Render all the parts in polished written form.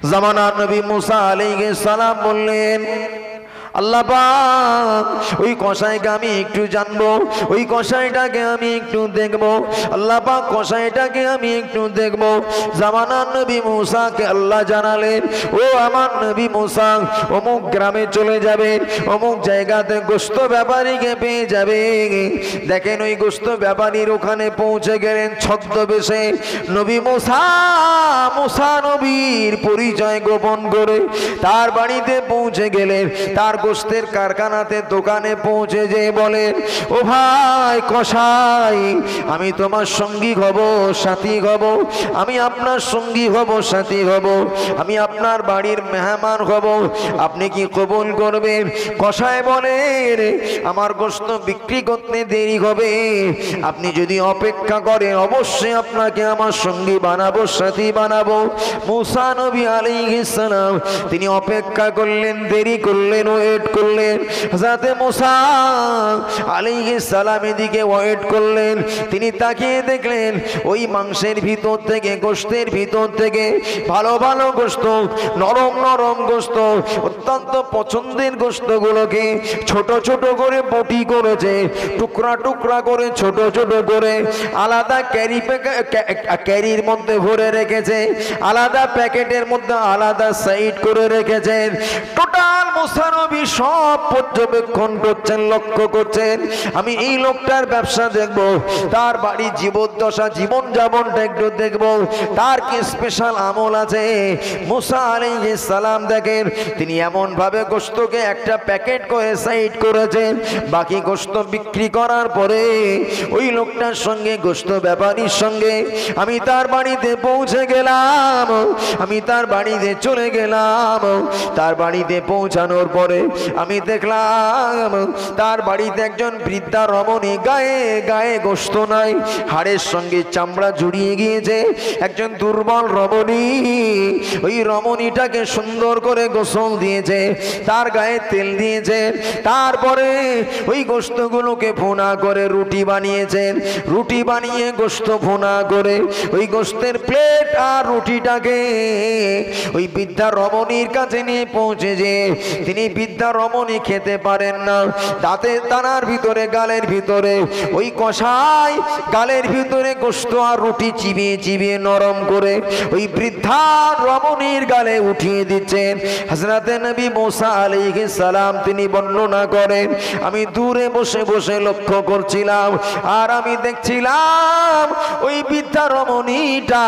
জামানার নবী মুসা আলাইহিস সালাম বললেন, আল্লাহ পাক ওই কসাইকে আমি একটু জানবো, ওই কসাইটাকে আমি একটু দেখবো। আল্লাহ পাক কসাইটাকে আমি একটু দেখবো। জামানার নবী মুসাকে আল্লাহ জানালেন, ও আমার নবী মুসা, অমুক গ্রামে চলে যাবে, অমুক জায়গাতে গোশত ব্যাপারীকে পেয়ে যাবে। দেখেন ওই গোশত ব্যাপারীর ওখানে পৌঁছে গেলেন ছদ্মবেশে। নবী মুসা নবীর পরিচয় গোপন করে তার বাড়িতে পৌঁছে গেলেন। তার গোশতের কারখানাতে দোকানে পৌঁছে যেয়ে বলেন, ও ভাই কসাই, আমি তোমার সঙ্গী হব, সাথী হব, আমি আপনার সঙ্গী হব, সাথী হব, আমি আপনার বাড়ির মেহমান হব, আপনি কি কবুল করবেন? কসাই বলেন, আমার গোশত বিক্রি করতে দেরি হবে, আপনি যদি অপেক্ষা করেন অবশ্যই আপনাকে আমার সঙ্গী বানাবো, সাথী বানাবো। মুসা নবী আলাইহিস সালাম তিনি অপেক্ষা করলেন, দেরি করলেন, ওয়েট করলেন। হযরত মুসা আলাইহিস সালাম এদিকে ওয়েট করলেন। তিনি তাকিয়ে দেখলেন ওই মাংসের ভিতর থেকে, গোশতের ভিতর থেকে ভালো ভালো গোশত, নরম নরম গোশত, অত্যন্ত পছন্দের গোশতগুলোকে ছোট ছোট করে বটি করেছে, টুকরা টুকরা করে, ছোট ছোট করে আলাদা ক্যারির মধ্যে ভরে রেখেছে, আলাদা প্যাকেটের মধ্যে আলাদা সাইড করে রেখেছেন। টোটাল মুসা নবী সব পর্যবেক্ষণ করছেন, লক্ষ্য করছেন। আমি এই লোকটার ব্যবসা দেখবো, তার বাড়ি জীবদ্দশা, জীবন যাপনটা একটু দেখবো, তার কি স্পেশাল আমল আছে। মুসা আলাইহিস সালাম দেখেন তিনি এমন ভাবে গোশতকে একটা প্যাকেট করে সাইড করেছেন। বাকি গোশত বিক্রি করার পরে ওই লোকটার সঙ্গে, গোশত ব্যাপারীর সঙ্গে আমি তার বাড়িতে পৌঁছে গেলাম, আমি তার বাড়িতে চলে গেলাম। তার বাড়িতে পৌঁছানোর পরে আমি দেখলাম তার বাড়িতে একজন বৃদ্ধা রমণী, গায়ে গায়ে গোশত নাই, হাড়ের সঙ্গে চামড়া জড়িয়ে গিয়েছে, একজন দুর্বল রমণী। ওই রমণীটাকে সুন্দর করে গোসল দিয়েছে, তার গায়ে তেল দিয়েছে, তারপরে ওই গোশতগুলোকে ভুনা করে রুটি বানিয়েছেন, রুটি বানিয়ে গোশত ভুনা করে ওই গোশতের প্লেট আর রুটিটাকে ওই বৃদ্ধা রমণীর কাছে নিয়ে পৌঁছেছে। তিনি বৃদ্ধা রমণী খেতে পারেন না, দাঁতে দানার ভিতরে, গালের ভিতরে ওই কষাই গালের ভিতরে গোশত আর রুটি চিবিয়ে চিবিয়ে নরম করে ওই বৃদ্ধা রমণীর গালে উঠিয়ে দিচ্ছেন। হযরতে নবী মুসা আলাইহিস সালাম তিনি বর্ণনা করেন, আমি দূরে বসে বসে লক্ষ্য করছিলাম আর আমি দেখছিলাম ওই বৃদ্ধা রমণীটা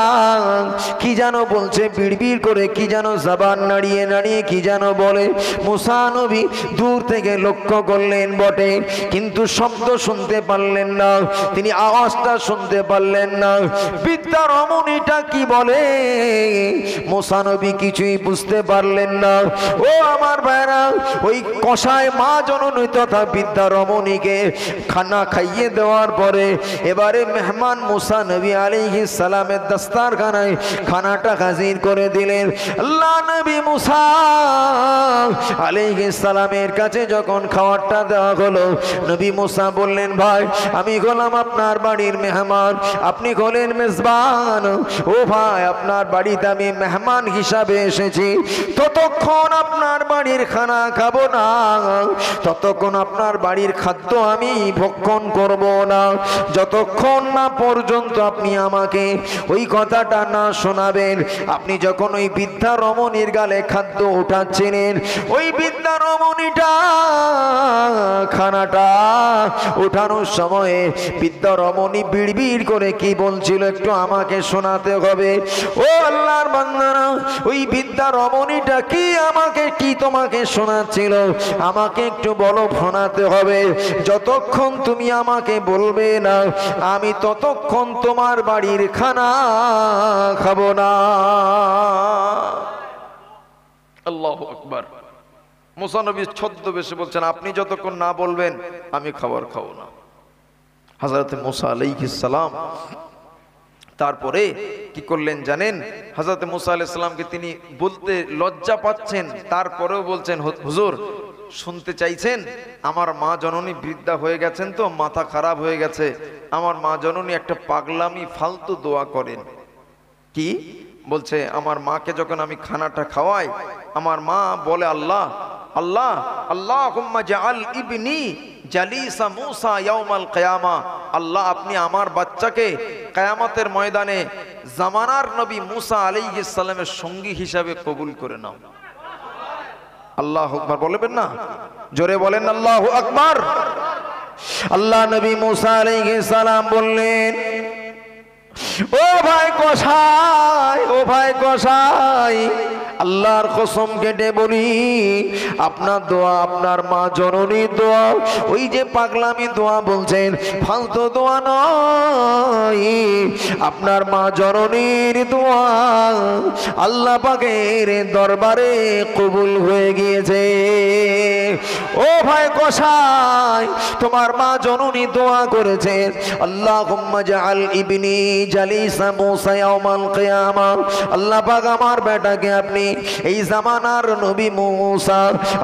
কি যেন বলছে, বিড়বিড় করে কি যেন জবান নাড়িয়ে নাড়িয়ে কি যেন বলে। মুসা নবী দূর থেকে লক্ষ্য করলেন বটে, কিন্তু শব্দ শুনতে পারলেন না, তিনি আওয়াজটা শুনতে পারলেন না। বৃদ্ধা রমণীটা কি বলে মুসা নবী কিছুই বুঝতে পারলেন না। ও আমার ভাইরা, ওই কসাই মা জননী তথা বৃদ্ধা রমণীকে খানা খাইয়ে দেওয়ার পরে এবারে মেহমান মুসা নবী আলাইহিস সালামের দস্তারখানায় খানাটা হাজির করে দিলেন। আল্লাহ নবী মুসা আলাইহিস সালামের কাছে যখন খাবারটা দেওয়া হলো, নবী মুসা বললেন, ভাই আমি হলাম আপনার বাড়ির মেহমান, আপনি হলেন মেজবান। ও ভাই, আপনার বাড়িতে আমি মেহমান হিসাবে এসেছি, ততক্ষণ আপনার বাড়ির খানা খাবো না, ততক্ষণ আপনার বাড়ির খাদ্য আমি ভক্ষণ করব না, যতক্ষণ না পর্যন্ত আপনি আমাকে ওই কথাটা না শোনাবেন। আপনি যখন ওই বৃদ্ধা রমণীর গালে খাদ্য উঠাচ্ছিলেন, ওই বৃদ্ধা রমণীটা খানাটা উঠানোর সময়ে বৃদ্ধা রমণী বিড়বিড় করে কি বলছিল একটু আমাকে শোনাতে হবে। ও আল্লাহর বান্দারা, ওই বৃদ্ধা রমণীটা কি আমাকে, কি তোমাকে শোনাচ্ছিল আমাকে একটু বলো, শোনাতে হবে। যতক্ষণ তুমি আমাকে বলবে না আমি ততক্ষণ তোমার বাড়ির খানা খাবো না। আল্লাহু আকবার। মুসা নবী ছদ্মবেশে বলছেন, আপনি যতক্ষণ না বলবেন আমি খাবার খাবো না। হযরত মুসা আলাইহিস সালাম তারপরে কি করলেন জানেন? হযরত মুসা আলাইহিস সালামকে তিনি বলতে লজ্জা পাচ্ছেন, তারপরেও বলছেন, হুজুর শুনতে চাইছেন? আমার মা জননী বৃদ্ধা হয়ে গেছেন, তো মাথা খারাপ হয়ে গেছে, আমার মা জননী একটা পাগলামি ফালতু দোয়া করেন। কি বলছে আমার মাকে যখন আমি খানাটা খাওয়াই, আমার মা বলে আল্লাহ আল্লাহ আল্লাহুম্মা জাআল ইবনি জালিসা মূসা ইয়াউমাল কিয়ামা, আল্লাহ আপনি আমার বাচ্চাকে কিয়ামতের ময়দানে জামানার নবী মূসা আলাইহিস সালামের সঙ্গী হিসাবে কবুল করে নাও। আল্লাহু আকবার বলবেন না? জোরে বলেন আল্লাহু আকবার। আল্লাহ নবী মূসা আলাইহিস সালাম বললেন, ও ভাই কসাই, ও ভাই কসাই, আল্লাহর কসম কেটে বলি আপনার দোয়া, আপনার মা জননীর দোয়া, ওই যে পাগলামি দোয়া বলছেন, ফালতু দোয়া নয়, আপনার মা জননীর দোয়া আল্লাহ পাকের দরবারে কবুল হয়ে গিয়েছে। ও ভাই কসাই, তোমার মা জননী দোয়া করেছেন, আল্লাহুম্মা জাআল ইবনি জালিসা মূসা ইয়াউমাল কিয়ামা, আল্লাহ পাক আমার বেটাকে আপনি এই জামানার নবী মূসা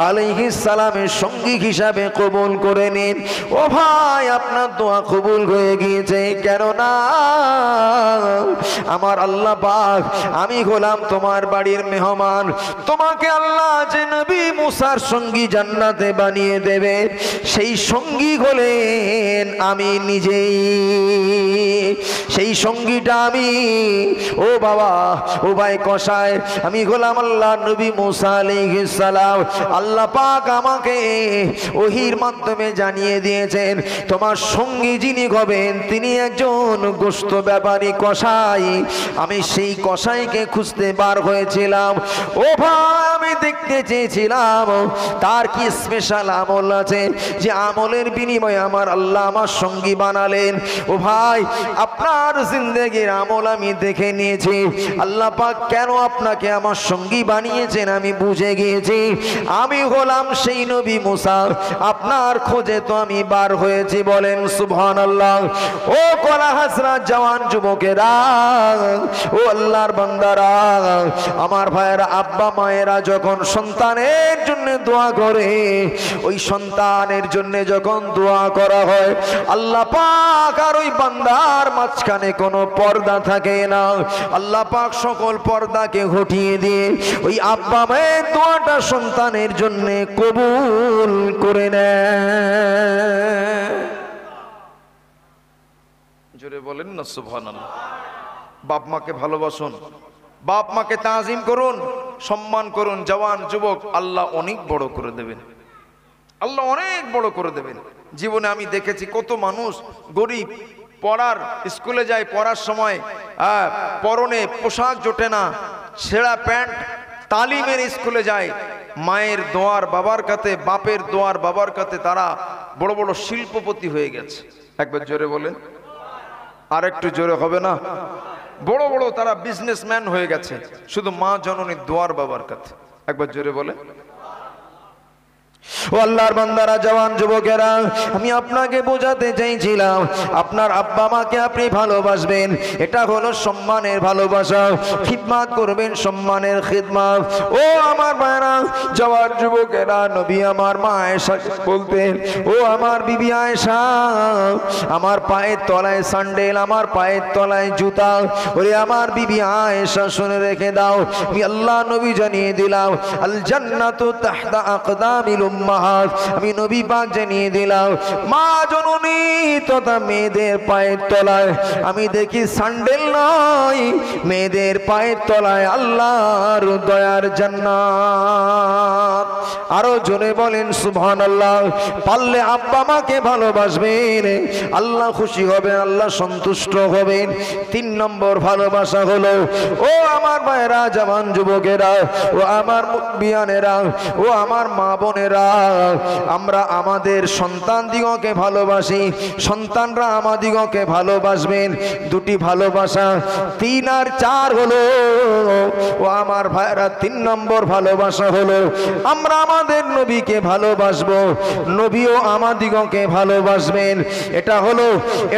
আলাইহিস সালামের সঙ্গী হিসাবে কবুল করে নিন। ও ভাই আপনার দোয়া কবুল হয়ে গিয়েছে, কেননা আমার আল্লাহ পাক, আমি হলাম তোমার বাড়ির মেহমান, তোমাকে আল্লাহ যে নবী মূসার সঙ্গী জান্নাতে বানিয়ে দেবে, সেই সঙ্গী হলেন আমি নিজেই, সেই সঙ্গীটা আমি। ও বাবা, ও ভাই কসাই, আমি হলাম আল্লাহ নবী মূসা আলাইহিস সালাম। আল্লাহ পাক আমাকে ওহীর মাধ্যমে জানিয়ে দিয়েছেন তোমার সঙ্গী যিনি হবেন তিনি একজন গোশত ব্যাপারী কসাই। আমি সেই কসাইকে খুঁজতে বার হয়েছিলাম। ও ভাই, আমি দেখতে চেয়েছিলাম তার কি স্পেশাল আমল আছে, যে আমলের বিনিময়ে আমার আল্লাহ আমার সঙ্গী বানালেন। ও ভাই, আপনার জিন্দেগির আমল আমি দেখে নিয়েছি, আল্লাহ পাক কেন আপনাকে আমার সঙ্গী বানিয়েছেন আমি বুঝে গিয়েছি। আমি হলাম সেই নবী মূসা, আপনার খোঁজে তো আমি বার হয়েছি, বলেন সুবহানাল্লাহ। ও কলা হাসরাত জওয়ান যুবকেরা, ও আল্লাহর বান্দারা, আমার ভাইয়েরা, আব্বা মায়েরা যখন সন্তানের জন্য দোয়া করে, ওই সন্তানের জন্য যখন দোয়া করা হয়, আল্লাহ পাক আর ওই বান্দার মাঝখানে কোনো পর্দা থাকে না। আল্লাহ পাক সকল পর্দাকে হটিয়ে দিয়ে ওই আব্বা মায়ের দোয়াটা সন্তানের জন্য কবুল করে নেয়। জোরে বলেন না সুবহানাল্লাহ। বাপ মাকে ভালোবাসুন, বাপ মাকে তাজিম করুন, সম্মান করুন। জওয়ান যুবক, আল্লাহ অনেক বড় করে দেবেন, আল্লাহ অনেক বড় করে দেবেন। জীবনে আমি দেখেছি কত মানুষ গরিব, পড়ার স্কুলে যায়, পড়ার সময় পরনে পোশাক জোটে না, ছেঁড়া প্যান্ট, তালিমের স্কুলে যায়, মায়ের দোয়ার বাবার কাছে, বাপের দোয়ার বাবার কাছে তারা বড় বড় শিল্পপতি হয়ে গেছে। একবার জোরে বলেন, আর একটু জোরে হবে না? বড় বড় তারা বিজনেসম্যান হয়ে গেছে শুধু মা জননীর দোয়ার বাবার কাছে। একবার জোরে বলে। ও আল্লাহর বান্দারা, জওয়ান যুবকেরা, আমি আপনাকে বোঝাতে চাইছিলাম আপনার আব্বা মাকে আপনি ভালোবাসবেন, এটা হলো সম্মানের ভালোবাসা। খিদমত করবেন, সম্মানের খিদমত। ও আমার ভাইরা, জওয়ান যুবকেরা, নবী আমার মা আয়েশা বলতেন, ও আমার বিবি আয়েশা, আমার পায়ের তলায় স্যান্ডেল, আমার পায়ের তলায় জুতা। ওরে আমার বিবি আয়েশা, শুনে রেখে দাও, আমি আল্লাহ নবী জানিয়ে দিলাম, আল জান্নাতু তাহতা আকদামিল উম্মাহাত। আমি নবী পাক জানিয়ে দিলাম, মা জননী তথা মেয়েদের পায়ের তলায় আমি দেখি স্যান্ডেল নয়, মেয়েদের পায়ের তলায় আল্লাহর দয়ার জান্নাত। আরো জোরে বলেন সুবহানাল্লাহ। পারলে আব্বা মাকে ভালোবাসবেন, আল্লাহ খুশি হবেন, আল্লাহ সন্তুষ্ট হবেন। 3 নম্বর ভালোবাসা হলো, ও আমার ভাইরা, জওয়ান যুবকেরা, ও আমার মুরব্বিয়ানেরা, ও আমার মা বোনেরা, আমরা আমাদের সন্তান দিগকে ভালোবাসি, সন্তানরা আমাদিগকে ভালোবাসবেন। 2টি ভালোবাসা, 3 আর 4 হলো, ও আমার ভাইরা, 3 নম্বর ভালোবাসা হলো আমরা আমাদের নবীকে ভালোবাসবো, নবীও আমাদিগকে ভালোবাসবেন।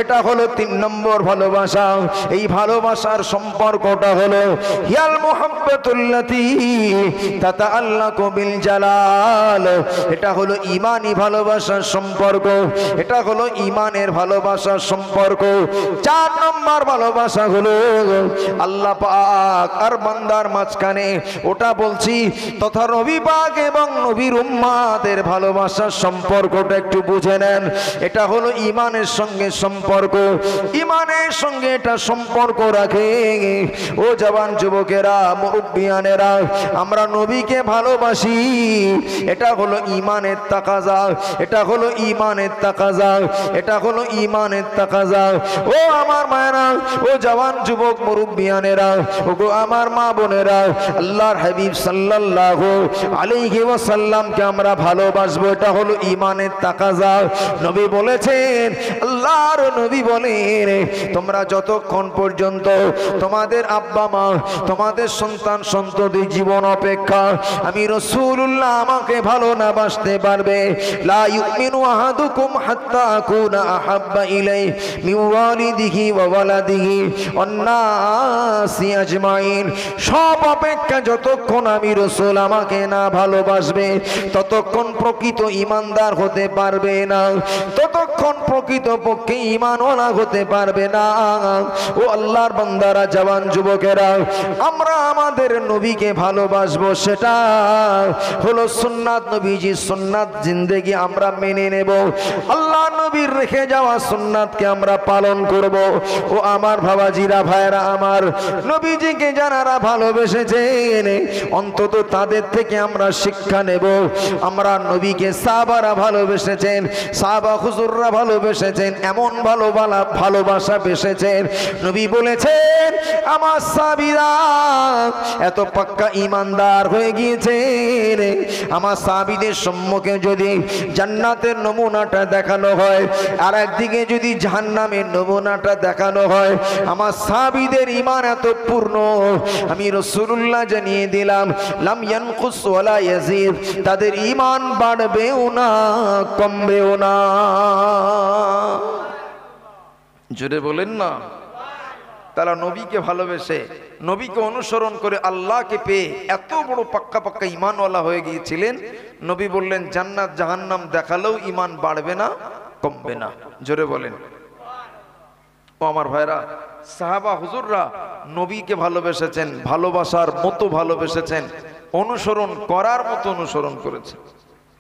এটা হলো 3 নম্বর ভালোবাসা। এই ভালোবাসার সম্পর্কটা হলো হিয়াল মুহাব্বাতুল্লাতী তাতাআল্লাকু বিল জালাল এটা হলো ঈমানি ভালোবাসার সম্পর্ক, এটা হলো ঈমানের ভালোবাসার সম্পর্ক। 4 নম্বর ভালোবাসা হলো আল্লাহ পাক আর বান্দার মাঝখানে, ওটা বলছি তথা নবী পাক এবং নবীর উম্মাতের ভালোবাসার সম্পর্কটা একটু বুঝে নেন। এটা হলো ঈমানের সঙ্গে সম্পর্ক, ঈমানের সঙ্গে এটা সম্পর্ক রাখে। ও জওয়ান যুবকেরা, মুরব্বিয়ানেরা, আমরা নবীকে ভালোবাসি, এটা হলো ঈমানের তাকাজা, এটা হলো ঈমানের তাকাজা, এটা হলো ঈমানের তাকাজা। ও আমার মায়েরা, ও জওয়ান যুবক মুরব্বিয়ানেরা, ও গো আমার মা বোনেরা, আল্লাহর হাবিব সাল্লাল্লাহু আলাইহি ওয়াসাল্লামকে আমরা ভালোবাসবো, এটা হলো ঈমানের তাকাজা। নবী বলেছেন, আল্লাহর নবী বলেন, তোমরা যতক্ষণ পর্যন্ত তোমাদের আব্বা মা, তোমাদের সন্তান সন্ততি জীবন অপেক্ষা আমি রাসূলুল্লাহ আমাকে ভালো না বাসতে পারবে, লা ইউমিনু আহাদুকুম হাত্তা আকুনা আহাব্বা ইলাইহি মিন ওয়ালিদিহি ওয়া ওয়ালাদিহি ওয়ান নাসি আজমাইন। সব অপেক্ষা যতক্ষণ আমি রাসূল আমাকে না ভালোবাসবে ততক্ষণ প্রকৃত ঈমানদার হতে পারবে না, ততক্ষণ প্রকৃত পক্ষে ঈমানওয়ালা হতে পারবে না। ও আল্লাহর বান্দারা, জওয়ান যুবকেরা, আমরা আমাদের নবীকে ভালোবাসবো, সেটা হলো সুন্নাত, নবীজি সুন্নাত জিন্দেগি আমরা মেনে নেব, আল্লাহ নবীর রেখে যাওয়া সুন্নাতকে আমরা পালন করব। ও আমার বাবাজিরা, ভাইরা আমার, নবীজিকে যারা ভালোবেসেছেন অন্তত তাদের থেকে আমরা শিক্ষা নেব। আমরা নবীকে সাহাবারা ভালোবেসেছেন, সাহাবা হুজুররা ভালোবেসেছেন, এমন ভালোবাসা বেসেছেন, নবী বলেছেন আমার সাহাবীরা এত পাক্কা ঈমানদার হয়ে গিয়েছেন, আমার সাহাবীদের সম্মুখে যদি জান্নাতের নমুনাটা দেখানো হয় আর একদিকে যদি জাহান্নামের নমুনাটা দেখানো হয়, আমার সাহাবীদের ঈমান এত পূর্ণ, আমি রাসূলুল্লাহ জানিয়ে দিলাম, লাম ইয়ানকুস ওয়ালা ইয়াজিদ, তাদের ঈমান বাড়বেও না কমবেও না। জোরে বলেন না। তারা নবীকে ভালোবেসে, নবীকে অনুসরণ করে আল্লাহকে পেয়ে এত বড় পাক্কা পাক্কা ঈমানওয়ালা হয়ে গিয়েছিলেন, নবী বললেন জান্নাত জাহান্নাম দেখালেও ঈমান বাড়বে না কমবে না। জোরে বলেন। ও আমার ভাইরা, সাহাবা হুজুররা নবীকে ভালোবেসেছেন, ভালোবাসার মতো ভালোবেসেছেন, অনুসরণ করার মতো অনুসরণ করেছেন।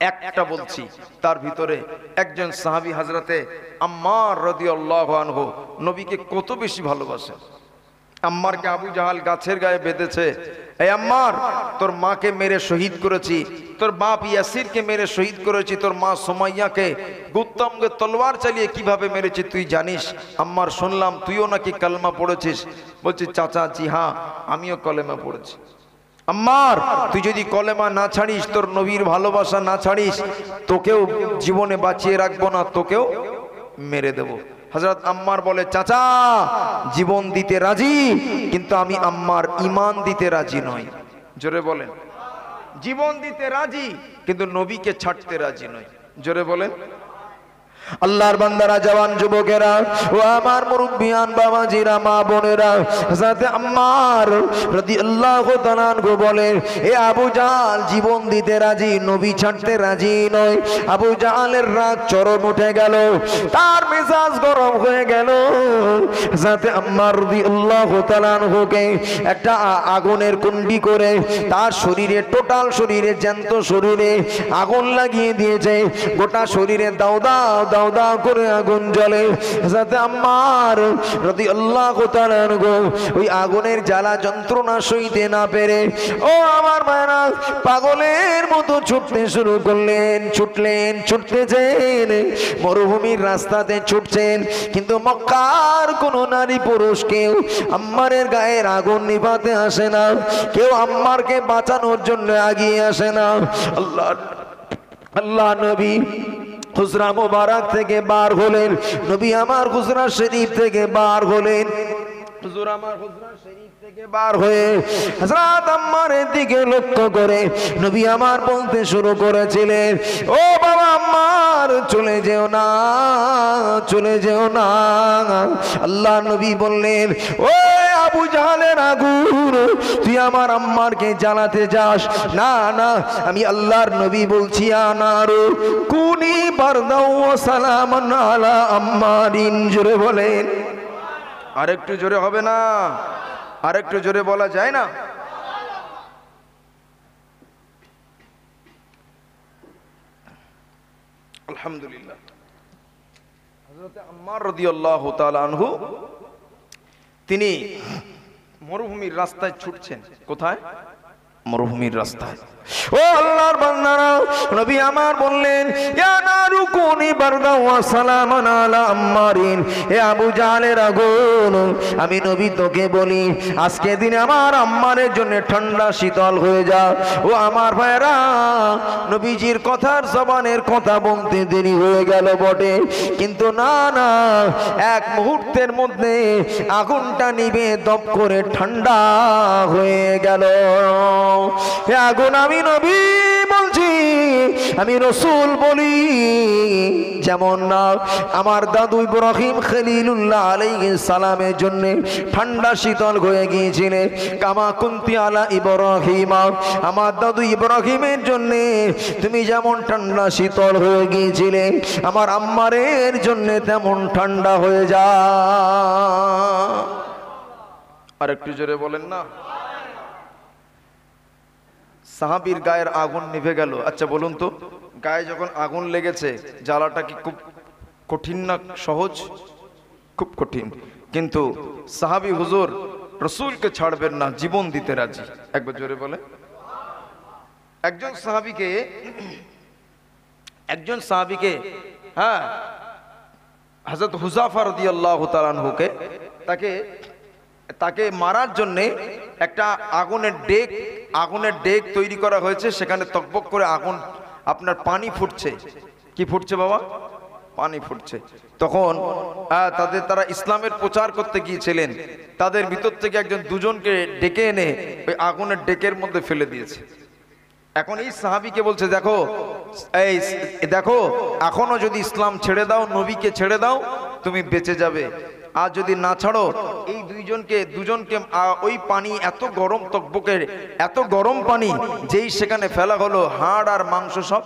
একটা বলছি, তার ভিতরে একজন সাহাবী হযরতে আম্মার রাদিয়াল্লাহু আনহু নবীকে কত বেশি ভালোবাসেন। আম্মারকে আবু জাহাল গাছের গায়ে বেঁধেছে, এই আম্মার, তোর মাকে মেরে শহীদ করেছি, তোর বাপ ইয়াসিরকে মেরে শহীদ করেছি, তোর মা সুমাইয়াকে গুত্তামকে তলোয়ার চালিয়ে কিভাবে মেরেছি তুই জানিস? আম্মার, শুনলাম তুইও নাকি কালেমা পড়েছিস। বলছি চাচা, জি হ্যাঁ, আমিও কলেমা পড়েছি। আম্মার, তুই যদি কলেমা না ছাড়িস, তোর নবীর ভালোবাসা না ছাড়িস, তোকেও জীবনে বাঁচিয়ে রাখবো না, তোকেও মেরে দেব। হযরত আম্মার বলে, চাচা জীবন দিতে রাজি, কিন্তু আমি আম্মার ঈমান দিতে রাজি নই। জোরে বলেন। জীবন দিতে রাজি কিন্তু নবীকে ছাড়তে রাজি নই। জোরে বলেন। আল্লাহর বান্দারা, জওয়ান যুবকেরা, ও আমার মুরব্বিয়ান বাবাজিরা, মা বোনেরা, হযরত আম্মার রাদিয়াল্লাহু তাআলা আনহু বলেন, এ আবু জাহাল জীবন দিতে রাজি, নবী ছাড়তে রাজি নয়। আবু জাহালের রাগ চরম উঠে গেল, তার মেজাজ গরম হয়ে গেল। হযরত আম্মার রাদিয়াল্লাহু তাআলা আনহুকে একটা আগুনের কুণ্ডি করে তার শরীরে, টোটাল শরীরে, জ্যান্ত শরীরে আগুন লাগিয়ে দিয়েছে। গোটা শরীরে দাও দাও দাও দাও করে আগুন জ্বলে। হযরত আম্মার রাদিয়াল্লাহু তাআলা আনহু ওই আগুনের জ্বালা যন্ত্রণা সইতে না পেরে, ও আমার ভাইরা, পাগলের মতো ছুটতে শুরু করলেন। ছুটতেছেন, মরুভূমির রাস্তাতে ছুটছেন, কিন্তু মক্কার কোন নারী পুরুষ কেউ আম্মারের গায়ের আগুন নিভাতে আসে না, কেউ আম্মারকে বাঁচানোর জন্য এগিয়ে আসে না। আল্লাহ নবী হুজরা মুবারক থেকে বার হলেন, নবী আমার হুজরা শরীফ থেকে বার হলেন। হুজুর আমার হুজরা শরীফ থেকে বার হয়ে হযরত আম্মারের দিকে লক্ষ্য করে নবী আমার বলতে শুরু করেছিলেন, ও বাবা আম্মার, চলে যেও না, চলে যেও না। আল্লাহ নবী বললেন, ও আবু জাহালের আগুন তুই আমার আম্মারকে জ্বালাতে যাস না। না, আমি আল্লাহর নবী বলছি, আনারু কুনি বারদাও ওয়া সালামান আলা আম্মারিন। জোরে বলেন, আরেকটু জোরে হবে না? আরেকটু জোরে বলা যায় না? আলহামদুলিল্লাহ। হযরত আম্মার রাদিয়াল্লাহু তাআলা আনহু তিনি মরুভূমির রাস্তায় ছুটছেন। কোথায়? মরুভূমির রাস্তায়। ও আল্লাহর বান্দারা, নবী আমার বললেন, ইয়া নারু কুনি বারদা ওয়া সালামান আলা আম্মারিন। হে আবু জাহলের আগুন, আমি নবী তোকে বলি, আজকে দিন আমার আম্মারের জন্য ঠান্ডা শীতল হয়ে যা। ও আমার ভাইরা, নবীজির কথার জবানের কথা বলতে দেরি হয়ে গেল বটে, কিন্তু না না, এক মুহূর্তের মধ্যে আগুনটা নিভে দপ করে ঠান্ডা হয়ে গেল। হে আগুন, আমি নবী বলছি, আমি রসুল বলি, যেমন না আমার দাদু ইব্রাহিম খলিলুল্লাহ আলাইহিস সালামের জন্য ঠান্ডা শীতল হয়ে গিয়েছিলেন, কামা কুনতি আলা ইব্রাহিম, আমার দাদু ইব্রাহিমের জন্য তুমি যেমন ঠান্ডা শীতল হয়ে গিয়েছিলে, আমার আম্মারের জন্য তেমন ঠান্ডা হয়ে যা। আর একটু জোরে বলেন না? সাহাবীর গায়ের আগুন নিভে গেল। আচ্ছা বলুন তো, গায়ে যখন আগুন লেগেছে জ্বালাটা কি খুব কঠিন না সহজ? খুব কঠিন। কিন্তু সাহাবী হুজুর রসুলকে ছাড়বেন না, জীবন দিতে রাজি। একবার জোরে বলে। একজন সাহাবীকে হ্যাঁ, হযরত হুযাফা রাদিয়াল্লাহু তাআলা আনহুকে তাকে মারার জন্যে একটা আগুনের ডেক তৈরি করা হয়েছে, সেখানে তকবক করে আগুন, আপনার পানি ফুটছে। কি ফুটছে বাবা? পানি ফুটছে। তখন তারা ইসলামের প্রচার করতে গিয়েছিলেন, তাদের ভিতর থেকে দুজনকে ডেকে এনে ওই আগুনের ডেকের মধ্যে ফেলে দিয়েছে। এখন এই সাহাবীকে বলছে, দেখো এখনো যদি ইসলাম ছেড়ে দাও, নবীকে ছেড়ে দাও, তুমি বেঁচে যাবে, আর যদি না ছাড়ো এই দুজনকে ওই পানি, এত গরম তকবকের এত গরম পানি যেই সেখানে ফেলা হলো, হাড় আর মাংস সব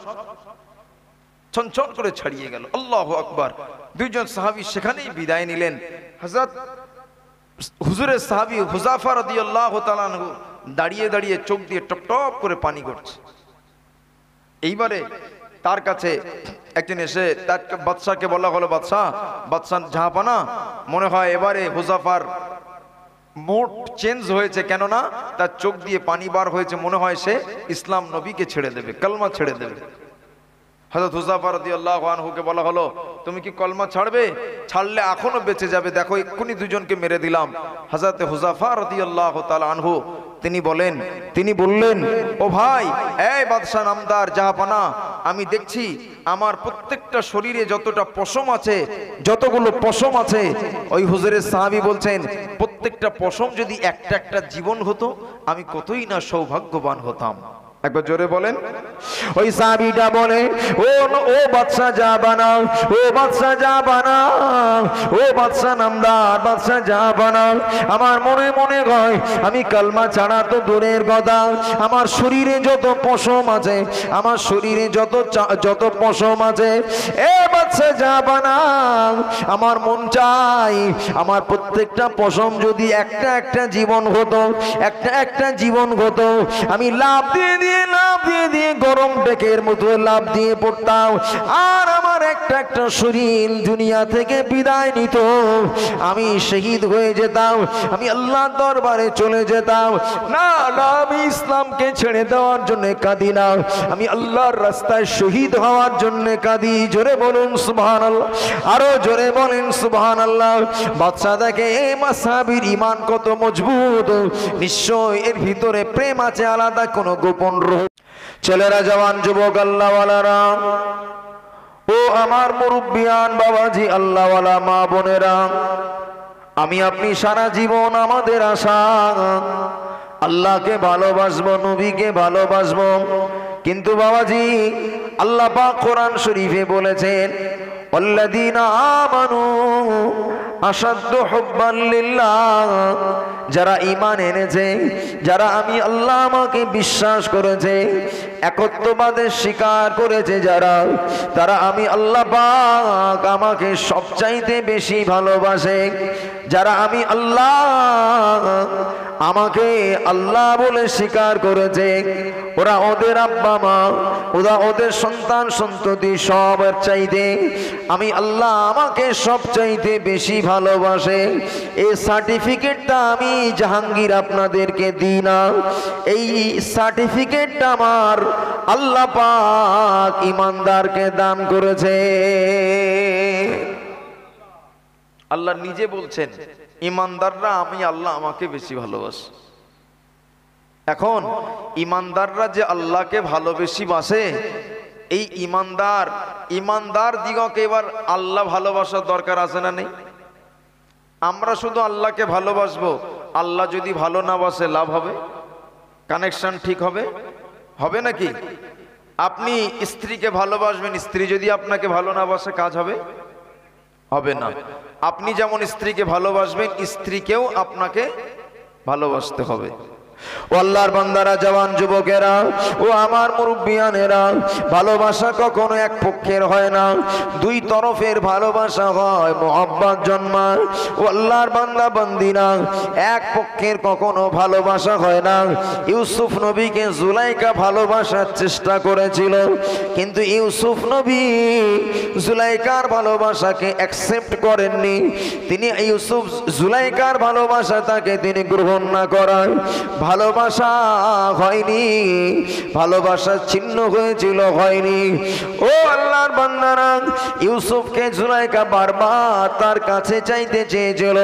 ছনছন করে ছাড়িয়ে গেল। আল্লাহু আকবার। দুইজন সাহাবী সেখানেই বিদায় নিলেন। হযরত হুজুরের সাহাবী হুযাফা রাদিয়াল্লাহু তাআলা আনহু দাঁড়িয়ে দাঁড়িয়ে চোখ দিয়ে টপ টপ করে পানি গড়ছে। এইবারে তার কাছে একজন এসে তার বাদশাকে বলা হলো, বাদশা জাহাপানা, মনে হয় এবারে হুযাফার মুড চেঞ্জ হয়েছে, কেননা তার চোখ দিয়ে পানি বার হয়েছে, মনে হয় সে ইসলাম নবীকে ছেড়ে দেবে, কলমা ছেড়ে দেবে। হযরত হুযাফা রাদিয়াল্লাহু আনহুকে বলা হলো, তুমি কি কলমা ছাড়বে? ছাড়লে এখনো বেঁচে যাবে, দেখো এক্ষুনি দুজনকে মেরে দিলাম। হযরত হুযাফা রাদিয়াল্লাহু তাআলা আনহু তিনি বললেন, ও ভাই, এই বাদশা নামদার জাহাপানা, আমি দেখছি আমার প্রত্যেকটা শরীরে যতগুলো পশম আছে, ওই হুজুরের সাহাবী বলছেন, প্রত্যেকটা পশম যদি একটা একটা জীবন হতো, আমি কতই না সৌভাগ্যবান হতাম। একবার জোরে বলেন। ওই সাহাবীটা বলে, ও বাদশা জাহাপানা, ও বাদশা জাহাপানা, ও বাদশা নামদার, বাদশা জাহাপানা, আমার মনে মনে হয় আমি কালমা ছাড়া তো দূরের কথা, আমার শরীরে যত পশম আছে, আমার শরীরে যত পশম আছে, এ বাদশা জাহাপানা, আমার মন চাই আমার প্রত্যেকটা পশম যদি একটা একটা জীবন হতো, একটা একটা জীবন হতো, আমি লাভ দিয়ে গরম ডেকের মতো লাভ দিয়ে পড়তাম, আর আমার একটা একটা শরীর দুনিয়া থেকে বিদায় নিত, আমি শহীদ হয়ে যেতাম, আমি আল্লাহর দরবারে চলে যেতাম। না না, আমি ইসলামকে ছেড়ে দেওয়ার জন্য কাঁদি না, আমি আল্লাহর রাস্তায় শহীদ হওয়ার জন্য কাঁদি। জোরে বলুন সুবহানাল্লাহ, আরো জোরে বলেন সুবহানাল্লাহ। বাদশা দেখে এই সাহাবীর ঈমান কত মজবুত, নিশ্চয় এর ভিতরে প্রেম আছে, আলাদা কোনো গোপন রহস্য। ছেলেরা, জওয়ান, যুবক, আল্লাহওয়ালারা, ও আমার মুরব্বিয়ান বাবাজি, আল্লাহওয়ালা মা বোনেরা, আমি আপনি সারা জীবন আমাদের আশা আল্লাহকে ভালোবাসবো, নবীকে ভালোবাসবো, কিন্তু বাবাজি আল্লাহ পাক কোরআন শরীফে বলেছেন, ওয়াল্লাযীনা আমানু আসাদ্দু হুব্বান লিল্লাহ, যারা ঈমান এনেছে, যারা আমি আল্লাহ আমাকে বিশ্বাস করেছে, একত্ববাদের স্বীকার করেছে যারা, তারা আমি আল্লাহ পাক আমাকে সবচাইতে বেশি ভালোবাসে। যারা আমি আল্লাহ আমাকে আল্লাহ বলে স্বীকার করেছে, ওরা ওদের আব্বা মা, ওরা ওদের সন্তান সন্ততি সবার চাইতে আমি আল্লাহ আমাকে সবচাইতে বেশি ভালোবাসে। এই সার্টিফিকেটটা আমি জাহাঙ্গীর আপনাদেরকে দিই না, এই সার্টিফিকেটটা আমার আল্লাহ পাক ঈমানদারকে দান করেছে। আল্লাহ নিজে বলছেন ঈমানদাররা আমি আল্লাহ আমাকে বেশি ভালোবাসে। এখন ঈমানদাররা যে আল্লাহকে ভালোবেসি বাসে, এই ঈমানদার দিগকে এবার আল্লাহ ভালোবাসার দরকার আছে না নেই? আমরা শুধু আল্লাহকে ভালোবাসবো, আল্লাহ যদি ভালো না বাসে লাভ হবে? কানেকশন ঠিক হবে? হবে নাকি? আপনি স্ত্রীকে ভালোবাসবেন, স্ত্রী যদি আপনাকে ভালো না বাসে কাজ হবে? হবে না। আপনি যেমন স্ত্রীকে ভালোবাসবেন, স্ত্রীকেও আপনাকে ভালোবাসতে হবে। ও আল্লাহর বান্দারা, জওয়ান যুবকেরা, ও আমার মুরব্বিয়ানেরা, ভালোবাসা কখনো এক পক্ষের হয় না, দুই তরফের ভালোবাসা হয়, মোহাব্বত জন্মায়। ও আল্লাহর বান্দা বান্দিরা, এক পক্ষের কখনো ভালোবাসা হয় না। ইউসুফ নবীকে জুলাইখা ভালোবাসার চেষ্টা করেছিল, কিন্তু ইউসুফ নবী জুলাইখার ভালোবাসাকে অ্যাকসেপ্ট করেননি। তিনি ইউসুফ জুলাইখার ভালোবাসা তাকে তিনি গ্রহণ না করায় ভালোবাসা হয়নি, ভালোবাসা ছিন্ন হয়েছিল, হয়নি। ও আল্লাহর বান্দারা, ইউসুফকে জুলাইখা বারবার তার কাছে চাইতে চেয়েছিল,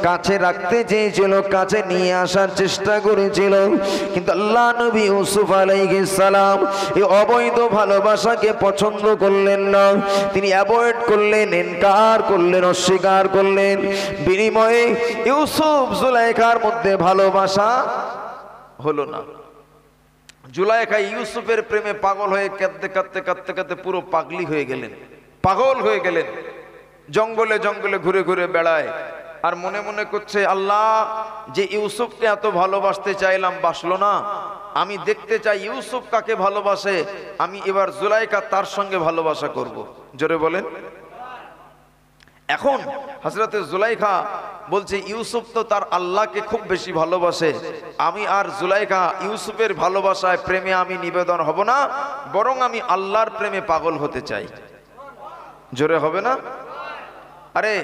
কাছে রাখতে চেয়েছিল, কাছে নিয়ে আসার চেষ্টা করেছিল, কিন্তু আল্লাহ নবী ইউসুফ আলাইহিস সালাম এই অবৈধ ভালোবাসাকে পছন্দ করলেন না। তিনি অ্যাভয়েড করলেন, ইনকার করলেন, অস্বীকার করলেন। বিনিময়ে ইউসুফ জুলাইখার মধ্যে ভালোবাসা হলো না। জুলাইখা ইউসুফের প্রেমে পাগল হয়ে কাঁদতে কাঁদতে কাঁদতে কাঁদতে পুরো পাগলি হয়ে গেলেন, পাগল হয়ে গেলেন। জঙ্গলে জঙ্গলে ঘুরে ঘুরে বেড়ায় আর মনে মনে করছে, আল্লাহ যে ইউসুফকে এত ভালোবাসতে চাইলাম বাসলো না, আমি দেখতে চাই ইউসুফ কাকে ভালোবাসে, আমি এবার জুলাইখা তার সঙ্গে ভালোবাসা করব। জোরে বলেন। এখন হযরতে জুলাইখা বলছে, ইউসুফ তো তার আল্লাহকে খুব বেশি ভালোবাসে, আমি আর জুলাইখা ইউসুফের ভালোবাসায় প্রেমে আমি নিবেদন হব না, বরং আমি আল্লাহর প্রেমে পাগল হতে চাই। জোরে হবে না? আরে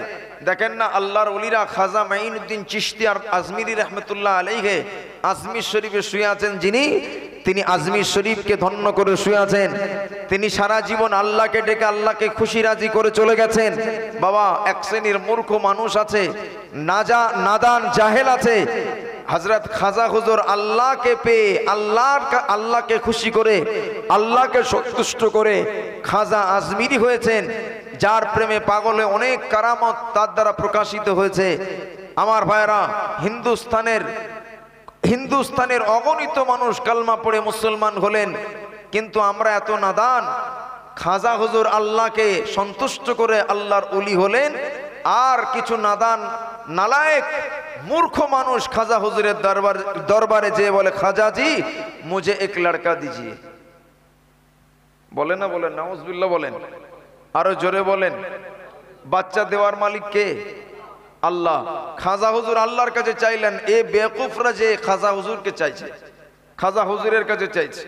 দেখেন না, আল্লাহর ওলিরা খাজা মাইনুদ্দিন চিশতি আর আজমিরি রহমতুল্লাহ আলাইহি আজমির শরীফে শুয়ে আছেন, তিনি আজমির শরীফকে ধন্য করে শুয়ে আছেন। তিনি সারা জীবন আল্লাহকে ডেকে আল্লাহকে খুশি রাজি করে চলে গেছেন। বাবা, এক শ্রেণীর মূর্খ মানুষ আছে, নাদান জাহেল আছে। হযরত খাজা হুজুর আল্লাহকে পেয়ে আল্লাহকে খুশি করে আল্লাহকে সন্তুষ্ট করে খাজা আজমিরি হয়েছেন, যার প্রেমে পাগলে অনেক কারামত তার দ্বারা প্রকাশিত হয়েছে। আমার ভাইরা, হিন্দুস্তানের অগণিত মানুষ কালমা পড়ে মুসলমান হলেন, কিন্তু আমরা এত নাদান। খাজা হুজুর আল্লাহকে সন্তুষ্ট করে আল্লাহর ওলি হলেন, আর কিছু নাদান নালায়েক মূর্খ মানুষ খাজা হুজুরের দরবারে যেয়ে বলে, খাজাজি মুঝে এক লড়কা দিজিয়ে। বলে না? বলেন নাউজুবিল্লাহ, বলেন আরো জোরে বলেন। বাচ্চা দেওয়ার মালিক কে? আল্লাহ। খাজা হুজুর আল্লাহর কাছে চাইলেন, এ বেকুফরা যে খাজা হুজুরকে চাইছে, খাজা হুজুরের কাছে চাইছে।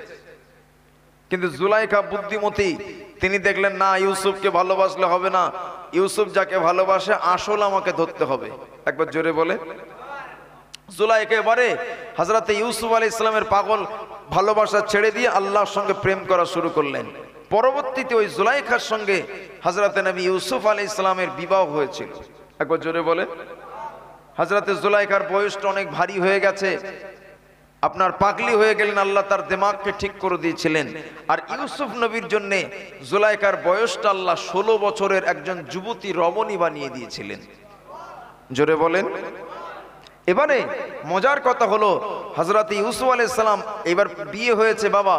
কিন্তু জুলাইখা বুদ্ধিমতী, তিনি দেখলেন না, ইউসুফকে ভালোবাসলে হবে না, ইউসুফ যাকে ভালোবাসে আসল আমাকে ধরতে হবে। একবার জোরে বলে। জুলাইখা এবারে হযরতে ইউসুফ আলাইহিস সালামের পাগল ভালোবাসা ছেড়ে দিয়ে আল্লাহর সঙ্গে প্রেম করা শুরু করলেন। পরবর্তীতে ওই জুলাইখার সঙ্গে হযরতে নবী ইউসুফ আলাইহিস সালামের বিবাহ হয়েছিল। একবার জোরে বলে। হযরতে জুলাইখার বয়সটা অনেক ভারী হয়ে গেছে, আপনার পাগলি হয়ে গেলেন, আল্লাহ তার দিমাগকে ঠিক করে দিয়েছিলেন। আর ইউসুফ নবীর জন্য জুলাইখার বয়সটা আল্লাহ 16 বছরের একজন যুবতী রমণী বানিয়ে দিয়েছিলেন। জোরে বলেন। এবারে মজার কথা হলো, হযরত ইউসুফ আলাইহিস সালাম এবার বিয়ে হয়েছে। বাবা,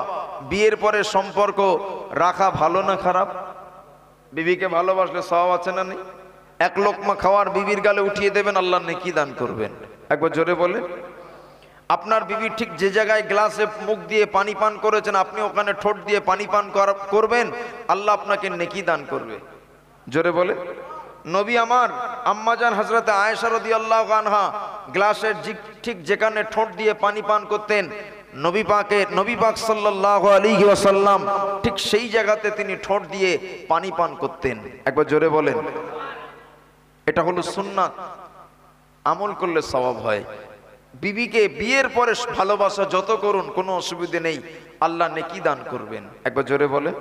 বিয়ের পরে সম্পর্ক রাখা ভালো না খারাপ? বিবিকে ভালোবাসলে সওয়াব আছে না নেই? এক লোকমা খাওয়ার বিবির গালে উঠিয়ে দেবেন, আল্লাহ নেকি দান করবেন। একবার জোরে বলেন। আপনার বিবি ঠিক যে জায়গায় গ্লাসে মুখ দিয়ে পানি পান করেছেন, আপনি ওখানে ঠোঁট দিয়ে পানি পান করবেন, আল্লাহ আপনাকে নেকি দান করবে। জোরে বলে। নবী আমার আম্মাজান হযরতে আয়েশা রাদিয়াল্লাহু আনহা গ্লাসের ঠিক যেখানে ঠোঁট দিয়ে পানি পান করতেন, নবী পাক সাল্লাল্লাহু আলাইহি ওয়াসাল্লাম ঠিক সেই জায়গাতে তিনি ঠোঁট দিয়ে পানি পান করতেন। একবার জোরে বলেন। এটা হলো সুন্নাত, আমল করলে সওয়াব হয়। বিবিকে বিয়ের পরে ভালোবাসা যত করুন কোনো অসুবিধা নেই, আল্লাহ নেকি দান করবেন। একবার জোরে বলে।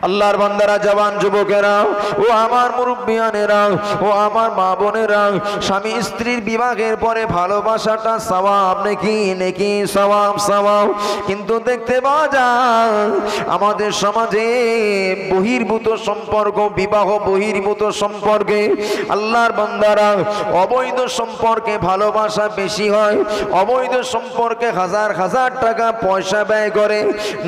আল্লাহর বান্দারা, জওয়ান যুবকেরা, ও আমার মুরব্বিয়ানেরা, ও আমার মা বোনেরা, স্বামী স্ত্রীর বিবাহের পরে ভালোবাসাটা সওয়াব নাকি? নেকি, সওয়াব, সওয়াব। কিন্তু দেখতে পাওয়া যায় আমাদের সমাজে বহির্ভূত সম্পর্ক, বিবাহ বহির্ভূত সম্পর্কে আল্লাহর বান্দারা অবৈধ সম্পর্কে ভালোবাসা বেশি হয়। অবৈধ সম্পর্কে হাজার হাজার টাকা পয়সা ব্যয় করে,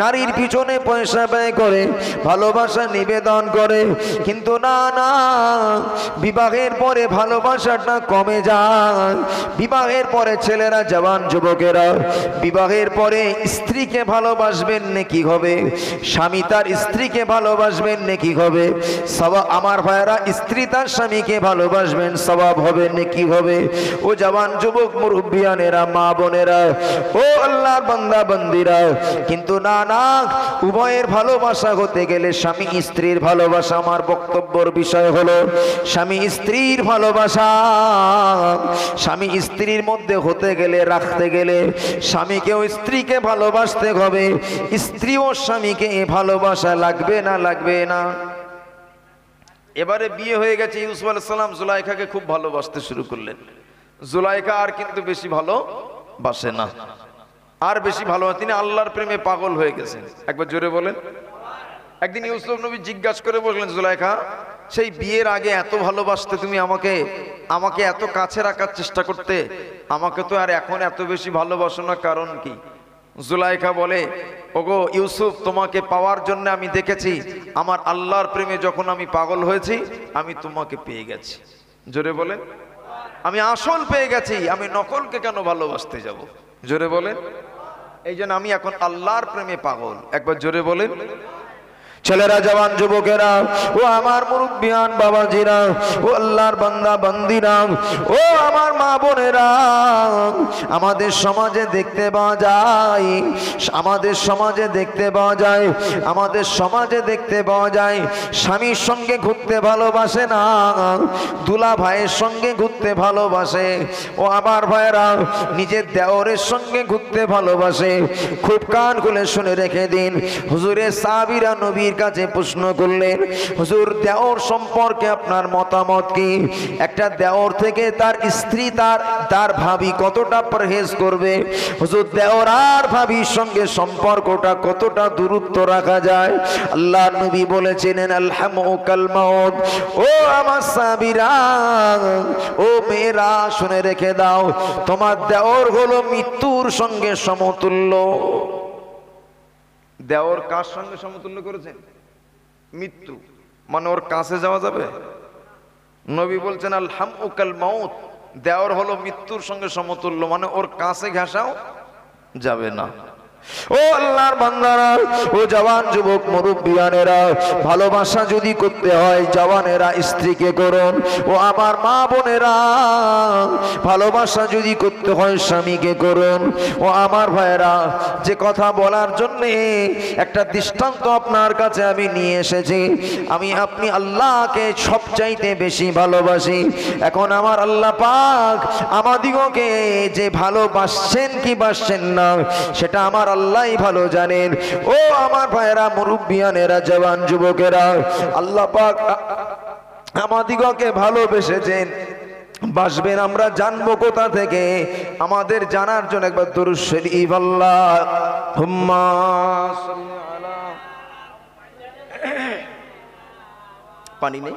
নারীর পিছনে পয়সা ব্যয় করে, ভালোবাসা নিবেদন করে। কিন্তু না না, বিবাহের পরে ভালোবাসাটা কমে যায়। বিবাহের পরে ছেলেরা, জওয়ান যুবকেরা, বিবাহের পরে স্ত্রীকে ভালোবাসবেন নেকি হবে, স্বামী তার স্ত্রীকে ভালোবাসবেন নেকি হবে, সওয়াব। আমার ভাইরা, স্ত্রী তার স্বামীকে ভালোবাসবেন, সওয়াব হবে নেকি হবে। ও জওয়ান যুবক মুরব্বিয়ানেরা, মা বোনেরা, ও আল্লাহর বান্দা বান্দিরা, কিন্তু না না, উভয়ের ভালোবাসা হতে গেলে স্বামী স্ত্রীর ভালোবাসা, আমার বক্তব্যের বিষয় হলো স্বামী স্ত্রীর ভালোবাসা। স্বামী স্ত্রীর মধ্যে হতে গেলে, রাখতে গেলে স্বামীকেও স্ত্রীকে ভালোবাসতে হবে, স্ত্রীও স্বামীকে ভালোবাসা লাগবে না? লাগবে না? এবারে বিয়ে হয়ে গেছে, ইউসুফ আলাইহিস সালাম জুলাইখাকে খুব ভালোবাসতে শুরু করলেন। জুলাইখা আর কিন্তু বেশি ভালোবাসে না, আর বেশি ভালো, তিনি আল্লাহর প্রেমে পাগল হয়ে গেছেন। একবার জোরে বলেন। একদিন ইউসুফ নবী জিজ্ঞাসা করে বললেন, জুলাইখা, সেই বিয়ের আগে এত ভালোবাসতে তুমি, আমাকে এত কাছে রাখার চেষ্টা করতে, আমাকে তো আর এখন এত বেশি ভালোবাসো না, কারণ কি? জুলাইখা বলে, ওগো ইউসুফ, তোমাকে পাওয়ার জন্য আমি দেখেছি আমার আল্লাহর প্রেমে যখন আমি পাগল হয়েছি, আমি তোমাকে পেয়ে গেছি। জোরে বলেন। আমি আসল পেয়ে গেছি, আমি নকলকে কেন ভালোবাসতে যাব? জোরে বলেন। এই জন্য আমি এখন আল্লাহর প্রেমে পাগল। একবার জোরে বলেন। ছেলেরা, জওয়ান যুবকেরা, ও আমার মুরব্বিয়ান বাবাজিরা, ও আল্লাহর বান্দা বান্দিরা, ও আমার মা বোনেরা, আমাদের সমাজে দেখতে পাওয়া যায়, আমাদের সমাজে দেখতে পাওয়া যায়, আমাদের সমাজে দেখতে পাওয়া যায় স্বামীর সঙ্গে ঘুরতে ভালোবাসে না, দুলা ভাইয়ের সঙ্গে ঘুরতে ভালোবাসে। ও আমার ভাইয়েরা, নিজের দেওরের সঙ্গে ঘুরতে ভালোবাসে। খুব কান খুলে শুনে রেখে দিন, হুজুরে সাহাবীরা নবীর কাছে প্রশ্ন করলেন, হুজুর, দেওর সম্পর্কে আপনার মতামত কি? একটা দেওর থেকে তার স্ত্রী, তার ভাবি কতটা পরহেজ করবে? হুজুর, দেওর আর ভাবির সঙ্গে সম্পর্কটা কতটা দূরত্ব রাখা যায়? আল্লাহর নবী বলেছিলেন, আলহামু কাল মাউত। ও আমার সাহাবীরা, ও মেয়েরা, শুনে রেখে দাও, তোমার দেওর হলো মৃত্যুর সঙ্গে সমতুল্য। দেওর কার সঙ্গে সমতুল্য করেছেন? মৃত্যু। মানে ওর কাছে যাওয়া যাবে? নবী বলছেন, আলহামু কাল মাউত, দেওর হলো মৃত্যুর সঙ্গে সমতুল্য, মানে ওর কাছে ঘেঁষাও যাবে না। ও আল্লাহর বান্দারা, ও জওয়ান যুবক মুরব্বিয়ানেরা, ভালোবাসা যদি করতে হয় জওয়ানেরা স্ত্রীকে করুন। ও আমার মা বোনেরা, ভালোবাসা যদি করতে হয় স্বামীকে করুন। ও আমার ভাইয়েরা, যে কথা বলার জন্যে একটা দৃষ্টান্ত আপনার কাছে আমি নিয়ে এসেছি। আপনি আল্লাহকে সবচাইতে বেশি ভালোবাসি। এখন আমার আল্লাহ পাক আমাদিগকে যে ভালোবাসছেন কি বাসছেন না, সেটা আমার আল্লাহই ভালো জানেন। ও আমার ভাইয়েরা, মুরব্বিয়ানেরা, জওয়ান যুবকেরা, আল্লাহ পাক আমাদিগকে ভালোবেসেছেন, বাসবেন। আমরা জানবো কোথা থেকে? আমাদের জানার জন্য একবার দরুদ শরীফ, আল্লাহুম্মা সাল্লি আলা, পানি নেই,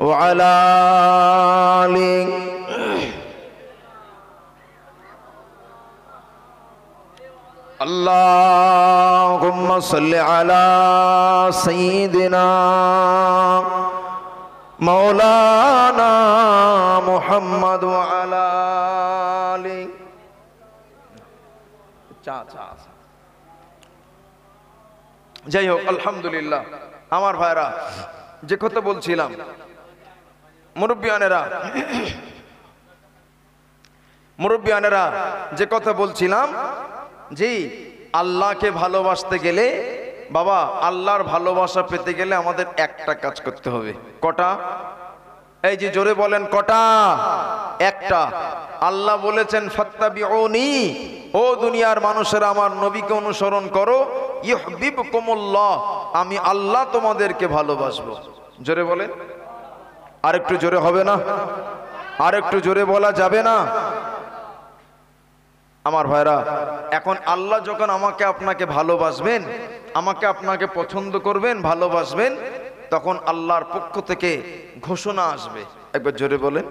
ওয়া আলা আলি আল্লাহ আল্লাহুম্মা সাল্লি আলা সাইয়্যিদিনা মাওলানা মুহাম্মদ ওয়া আলা আলি। যাই হোক, আলহামদুলিল্লাহ। আমার ভাইরা, যে কথা বলছিলাম, মুরব্বিয়ানেরা যে কথা বলছিলাম, জি, আল্লাহকে ভালোবাসতে গেলে বাবা, আল্লাহর ভালোবাসা পেতে গেলে আমাদের একটা কাজ করতে হবে। কটা? এই যে জোরে বলেন, কটা? একটা। আল্লাহ বলেছেন ফাত্তাবিউনি, ও দুনিয়ার মানুষেরা আমার নবীকে অনুসরণ করো, ইউহিব্বুকুমুল্লাহ, আমি আল্লাহ তোমাদেরকে ভালোবাসবো। জোরে বলেন, আরেকটু জোরে হবে না? আরেকটু জোরে বলা যাবে না? আমার ভাইরা, এখন আল্লাহ যখন আমাকে আপনাকে ভালোবাসবেন, আমাকে আপনাকে পছন্দ করবেন, ভালোবাসবেন, তখন আল্লাহর পক্ষ থেকে ঘোষণা আসবে। একবার জোরে বলেন।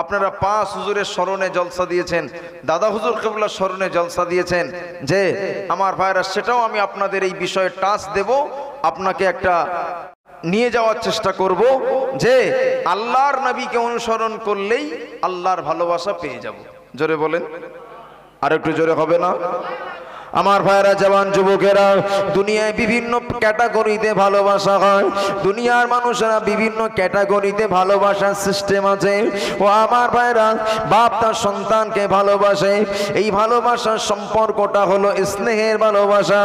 আপনারা 5 হুজুরের স্মরণে জলসা দিয়েছেন, দাদা হুজুর কিবলার স্মরণে জলসা দিয়েছেন, যে আমার ভাইরা, সেটাও আমি আপনাদের এই বিষয়ে টাচ দেব, আপনাকে একটা নিয়ে যাওয়ার চেষ্টা করব, যে আল্লাহর নবীকে অনুসরণ করলেই আল্লাহর ভালোবাসা পেয়ে যাব। জোরে বলেন, আর একটু জোরে হবে না? আমার ভাইরা, জওয়ান যুবকেরা, দুনিয়ায় বিভিন্ন ক্যাটাগরিতে ভালোবাসা হয়, দুনিয়ার মানুষেরা বিভিন্ন ক্যাটাগরিতে ভালোবাসার সিস্টেম আছে। ও আমার ভাইরা, বাপ তার সন্তানকে ভালোবাসে, এই ভালোবাসার সম্পর্কটা হলো স্নেহের ভালোবাসা।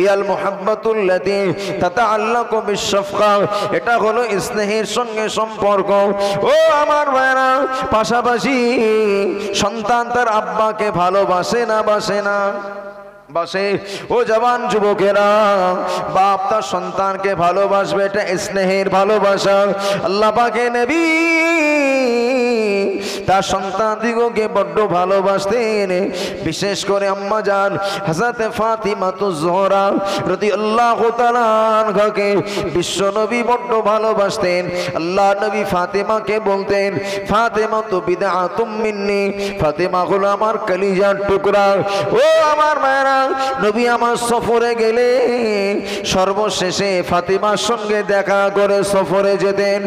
ইয়াল মুহাব্বাতুল্লাতি তাতাআল্লাকু বিশ-শাফকা, এটা হলো স্নেহের সঙ্গে সম্পর্ক। ও আমার ভাইরা, পাশাপাশি সন্তান তার আব্বাকে ভালোবাসে না? বাসে না? বাসে। ও জওয়ান যুবকেরা, বাপ তার সন্তানকে ভালোবাসবে, এটা স্নেহের ভালোবাসা। আল্লাহ পাকের নবী তার সন্তান দিগকে বড্ড ভালোবাসতেন, বিশেষ করে আম্মা জান হযরত ফাতিমাতুজ জোহরা রাদিয়াল্লাহু তাআলা আনহাকে বিশ্ব নবী বড্ড ভালোবাসতেন। আল্লাহ নবী ফাতিমাকে বলতেন, ফাতিমা তো বিদআতুম মিন্নি, ফাতিমা হলো আমার কলিজার টুকরা। ও আমার মায়েরা, নবী আমার সফরে গেলে সর্বশেষে ফাতিমার সঙ্গে দেখা করে সফরে যেতেন।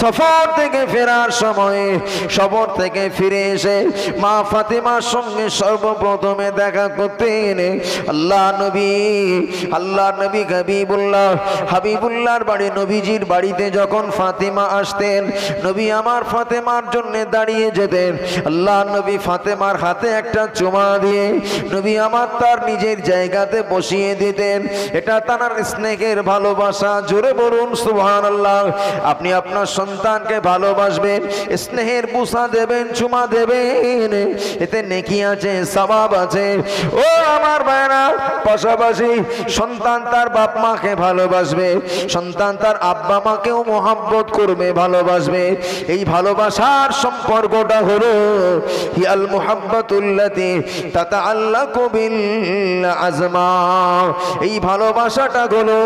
সফর থেকে ফেরার সময়, সফর থেকে ফিরে এসে মা ফাতিমার সঙ্গে সর্বপ্রথমে দেখা করতেন আল্লাহ নবী। আল্লাহ নবী হাবিবুল্লাহর বাড়ি, নবীজির বাড়িতে যখন ফাতিমা আসতেন, নবী আমার ফাতিমার জন্য দাঁড়িয়ে যেতেন। আল্লাহ নবী ফাতিমার হাতে একটা চুমা দিয়ে নবী আমার তার নিজের জায়গাতে বসিয়ে দিতেন। এটা তার স্নেহের ভালোবাসা। জোরে বলুন সুবহানাল্লাহ। আপনি আপনার সন্তানকে ভালোবাসবেন, স্নেহের বুসা দেবেন, চুমা দেবেন, এতে নেকি আছে, সওয়াব আছে। ও আমার ভাইরা, পাশাপাশি সন্তান তার বাপ মাকে ভালোবাসবে, সন্তান তার আব্বা মাকেও মহব্বত করবে, ভালোবাসবে। এই ভালোবাসার সম্পর্কটা হলো ইয়াল মুহাব্বাতুল্লাতি তাতাআল্লাকু বিল আজমা। এই ভালোবাসাটা হলো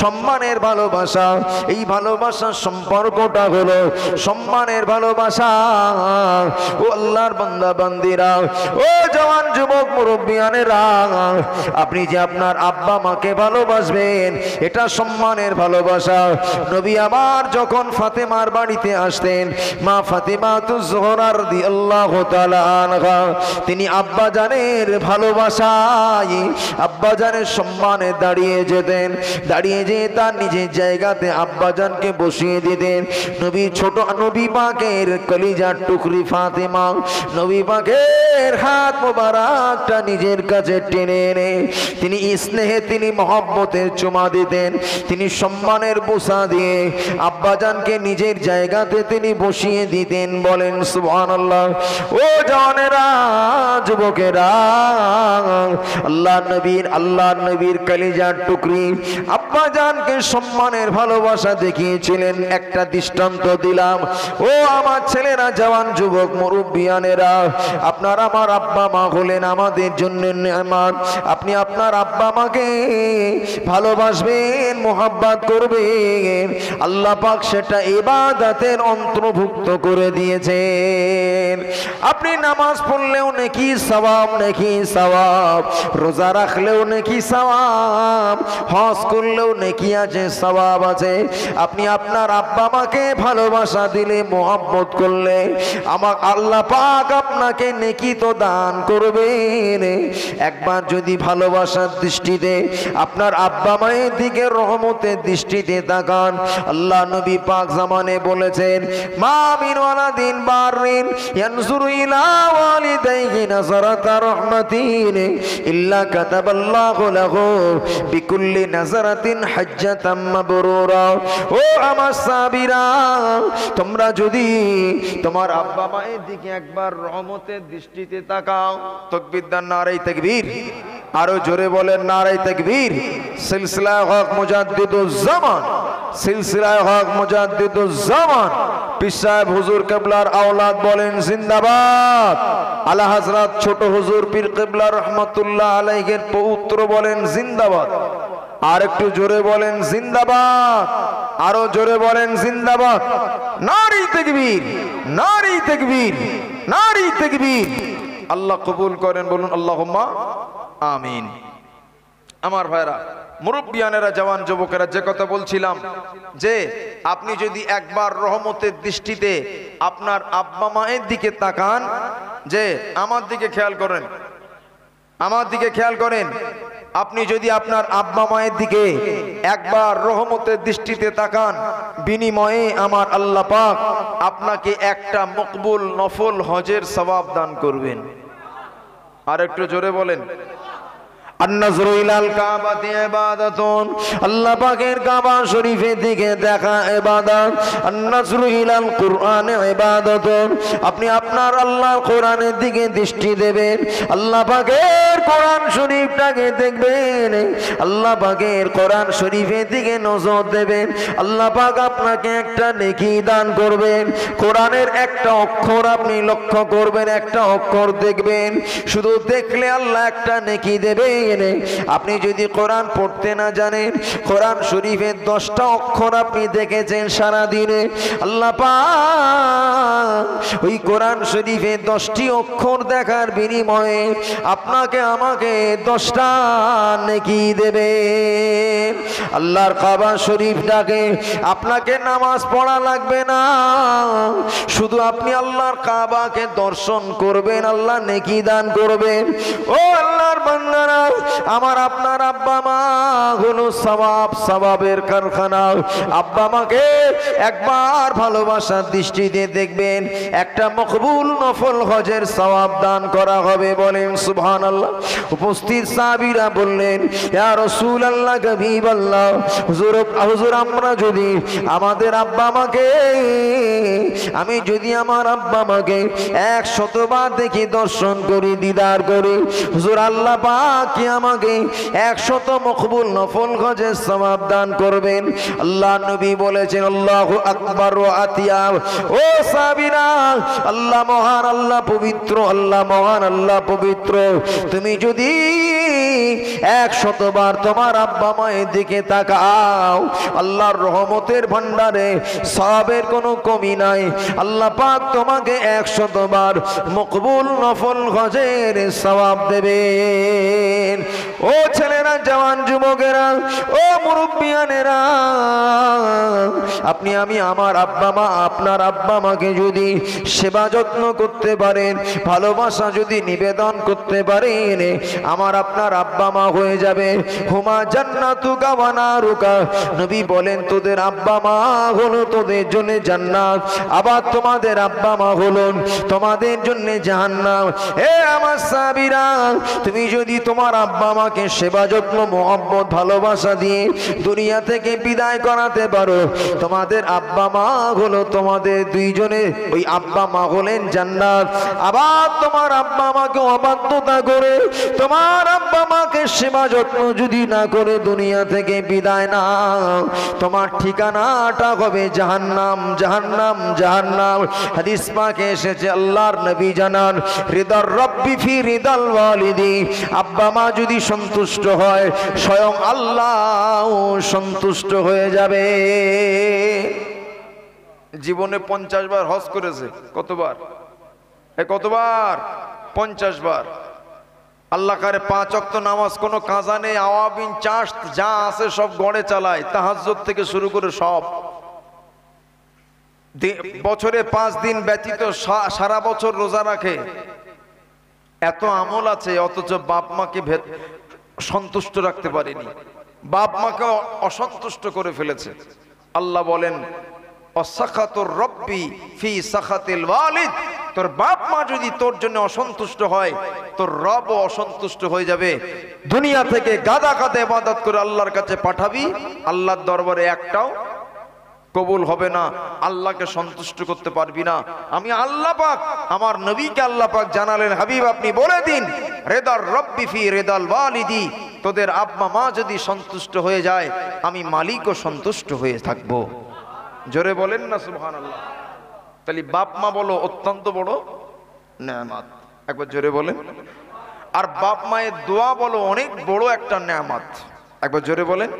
সম্মানের ভালোবাসা। এই ভালোবাসার সম্পর্কটা হলো সম্মানের ভালোবাসা। ও আল্লাহর বান্দা বান্দিরা, ও জওয়ান যুবক মুরব্বিয়ানেরা, আপনি যে আপনার আব্বা মাকে ভালোবাসবেন, এটা সম্মানের ভালোবাসা। নবী আমার যখন ফাতেমার বাড়িতে আসতেন, মা ফাতিমাতুজ জোহরা রাদিয়াল্লাহু তাআলা আনহা, তিনি আব্বা জানের ভালোবাসায়, আব্বা জানের সম্মানে দাঁড়িয়ে যেতেন। দাঁড়িয়ে যেয়ে তার নিজের জায়গাতে আব্বা জানকে বসিয়ে দিতেন। নবী ছোট নবী পাকের কলিজার টুকরি ফাতেমা, নবী পাকের হাত মোবারকটা নিজের কাছে টেনে এনে তিনি স্নেহে, তিনি মহব্বতের চুমা দিতেন, তিনি সম্মানের বোসা দিয়ে আব্বাজানকে নিজের জায়গাতে তিনি বসিয়ে দিতেন। বলেন সুবহানাল্লাহ। ও জওয়ানেরা, যুবকেরা, আল্লাহ নবীর কলিজার টুকরি আব্বাজানকে সম্মানের ভালোবাসা দেখিয়েছিলেন। একটা দৃষ্টান্ত দিলাম। ও আমার ছেলেরা, জওয়ান যুবক মুরব্বিয়ানেরা, আপনার আমার আব্বা মা হলেন আমাদের জন্য নেয়ামত। আপনি আপনার আব্বা মাকে ভালোবাসবেন, মোহাব্বত করবেন, আল্লাহ পাক সেটা ইবাদতের অন্তর্ভুক্ত করে দিয়েছেন। আপনি নামাজ পড়লেও নেকি সওয়াব, নেকি সওয়াব। রোজা রাখলেও নেকি সওয়াব, হজ করলেও নেকি আছে, সওয়াব আছে। আপনি আপনার আব্বা মাকে ভালোবাসা দিলে, মোহাব্বত করলে, আমার আল্লাহ পাক আপনাকে নেকি তো দান করবেন। একবার যদি ভালোবাসার দৃষ্টিতে আপনার আব্বা মায়ের দিকে রহমতের দৃষ্টিতে তাকান, আল্লাহ নবী পাক জামানে বলেছেন, মা মিন ওয়ালাদিন বারিন ইয়ানজুরু ইলা ওয়ালিদাইহি নাযারাতা রাহমাতিন ইল্লা কাতাবাল্লাহু লাহু বিকুল্লি নাযারাতিন হাজ্জাতাম মাবরুরা। ও আমার সাহাবীরা, তোমরা যদি তোমার আব্বা মায়ের দিকে একবার রহমতের দৃষ্টিতে তাকাও, তাকবীর দান, নারে তাকবীর। আরো জোরে বলেন নারে তাকবীর। সিলসিলায়ে হক মুজাদ্দিদুজ জামান, সিলসিলায়ে হক মুজাদ্দিদুজ জামান পীর সাহেব হুজুর কিবলার আওলাদ বলেন জিন্দাবাদ। আলা হযরত ছোট হুজুর পীর কিবলা রহমাতুল্লাহ আলাইহির পৌত্র বলেন জিন্দাবাদ। আর একটু জোরে বলেন জিন্দাবাদ, আরো জোরে বলেন জিন্দাবাদ। নারে তাকবীর, নারে তাকবীর, নারে তাকবীর। আল্লাহ কবুল করেন, বলুন আল্লাহুম্মা আমিন। আমার ভাইরা, মুরব্বিয়ানেরা, জওয়ান যুবকেরা, যে কথা বলছিলাম যে আপনি যদি একবার রহমতের দৃষ্টিতে আপনার আব্বা মায়ের দিকে তাকান, যে আমার দিকে খেয়াল করেন, আমার দিকে খেয়াল করেন, আপনি যদি আপনার আব্বা মায়ের দিকে একবার রহমতের দৃষ্টিতে তাকান, বিনিময়ে আমার আল্লাহ পাক আপনাকে একটা মকবুল নফল হজের সওয়াব দান করবেন। আর একটু জোরে বলেন। আন-নাজরু ইলাল কাবাতি ইবাদাতুন, আল্লাহ পাকের কাবা শরীফের দিকে দেখা ইবাদত। আন-নাজরু ইলাল কুরআনি ইবাদাতুন, আপনি আপনার আল্লাহর কোরআনের দিকে দৃষ্টি দেবেন, আল্লাহ পাকের কোরআন শরীফটাকে দেখবেন, আল্লাহ পাকের কোরআন শরীফের দিকে নজর দেবেন, আল্লাহ পাক আপনাকে একটা নেকি দান করবেন। কোরআনের একটা অক্ষর আপনি লক্ষ্য করবেন, একটা অক্ষর দেখবেন, শুধু দেখলে আল্লাহ একটা নেকি দেবেন। আপনি যদি কোরআন পড়তে না জানেন, কোরআন শরীফের 10টা অক্ষর আপনি দেখেছেন সারা দিনে, আল্লাহ পাক ওই কোরআন শরীফের 10টি অক্ষর দেখার বিনিময়ে আপনাকে আমাকে 10টা নেকি দেবেন। আল্লাহর কাবা শরীফটাকে আপনাকে নামাজ পড়া লাগবে না, শুধু আপনি আল্লাহর কাবাকে দর্শন করবেন, আল্লাহ নেকি দান করবেন। ও আল্লাহর বান্দারা, আমার আপনার আব্বা মা হলো সওয়াব, সওয়াবের কারখানা। আব্বা মাকে একবার ভালোবাসার দৃষ্টিতে দেখবেন, একটা মকবুল নফল হজের সওয়াব দান করা হবে। বলেন সুবহানাল্লাহ। উপস্থিত সাহাবীরা বললেন, ইয়া রাসূলুল্লাহ, হাবিবাল্লাহ, হুজুর আমরা যদি আমাদের আব্বা মাকে, আমি যদি আমার আব্বা মাকে 100 বার দেখি, দর্শন করি, দিদার করি, হুজুর আল্লাহ পাক কি আমাকে 100 মকবুল নফল হজের সওয়াব দান করবেন? আল্লাহ নবী বলেছেন, আল্লাহু আকবার ওয়া আতিয়া। ও সাহাবীরা, আল্লাহ মহান, আল্লাহ পবিত্র, আল্লাহ মহান, আল্লাহ পবিত্র। তুমি যদি 100 বার তোমার আব্বা মায়ের দিকে তাকাও, আল্লাহর রহমতের ভান্ডারে সওয়াবের কোনো কমি নাই। আল্লাহ পাক তোমাকে 100 বার মকবুল নফল হজের সওয়াব দেবেন। ও ছেলেরা, জওয়ান যুবকেরা, ও মুরব্বিয়ানেরা, আপনি আমি আমার আব্বা মা, আপনার আব্বা মাকে যদি সেবা যত্ন করতে পারেন, ভালোবাসা যদি নিবেদন করতে পারেন, আমার আপনার আব্বা মা হয়ে যাবে হুমা জান্নাতুকা ওয়া নারুকা। নবী বলেন, তোদের আব্বা মা হলো তোদের জন্য জান্নাত, আবার তোমাদের আব্বা মা হলো তোমাদের জন্য জাহান্নাম। এ আমার সাহাবীরা, তুমি যদি তোমার আব্বা মাকে সেবা যত্ন, মোহাব্বত, ভালোবাসা দিয়ে দুনিয়া থেকে বিদায় করাতে পারো, তোমাদের আব্বা মা হলো তোমাদের দুইজনে, ওই আব্বা মা হলেন জান্নাত। আবার তোমার আব্বা মাকে অবাধ্যতা করে, তোমার আব্বা মাকে সেবা যত্ন যদি না করে দুনিয়া থেকে বিদায় না, তোমার ঠিকানাটা হবে জাহান্নাম, জাহান্নাম, জাহান্নাম। হাদিস পাকে এসেছে, আল্লাহর নবী জানান, রিদার রব্বি ফি রিদাল ওয়ালিদি, আব্বা মা যদি সন্তুষ্ট হয়, স্বয়ং আল্লাহ সন্তুষ্ট হয়ে যাবে। জীবনে 50 বার হজ করেছে, কতবার? কতবার? 50 বার। আল্লাহ কারে 5 ওয়াক্ত নামাজ, কোনো কাজা নেই, আওয়াবিন চাষ যা আছে সব গড়ে চালায়, তাহাজ্জুদ থেকে শুরু করে সব। বছরে 5 দিন ব্যতীত সারা বছর রোজা রাখে। এত আমল আছে, অথচ বাপ মাকে সন্তুষ্ট রাখতে পারেনি, বাপ মাকে অসন্তুষ্ট করে ফেলেছে। আল্লাহ বলেন অসাখাতুর রব্বি ফি সাখাতিল ওয়ালিদ, তোর বাপ মা যদি তোর জন্য অসন্তুষ্ট হয়, তোর রবও অসন্তুষ্ট হয়ে যাবে। দুনিয়া থেকে গাদা গাদা ইবাদত করে আল্লাহর কাছে পাঠাবি, আল্লাহর দরবারে একটাও কবুল হবে না, আল্লাহকে সন্তুষ্ট করতে পারবি না। আমি আল্লাহ পাক, আমার নবীকে আল্লাহ পাক জানালেন, হাবিব আপনি বলে দিন রেদার রব্বি ফি রেদাল ওয়ালিদি, তোদের আব্বা মা যদি সন্তুষ্ট হয়ে যায়, আমি মালিকও সন্তুষ্ট হয়ে থাকবো। জোরে বলেন না সুবহানাল্লাহ। তাহলে বাপ মা বলো অত্যন্ত বড় নেয়ামত, একবার জোরে বলেন। আর বাপ মায়ের দোয়া বলো অনেক বড় একটা নেয়ামত, একবার জোরে বলেন।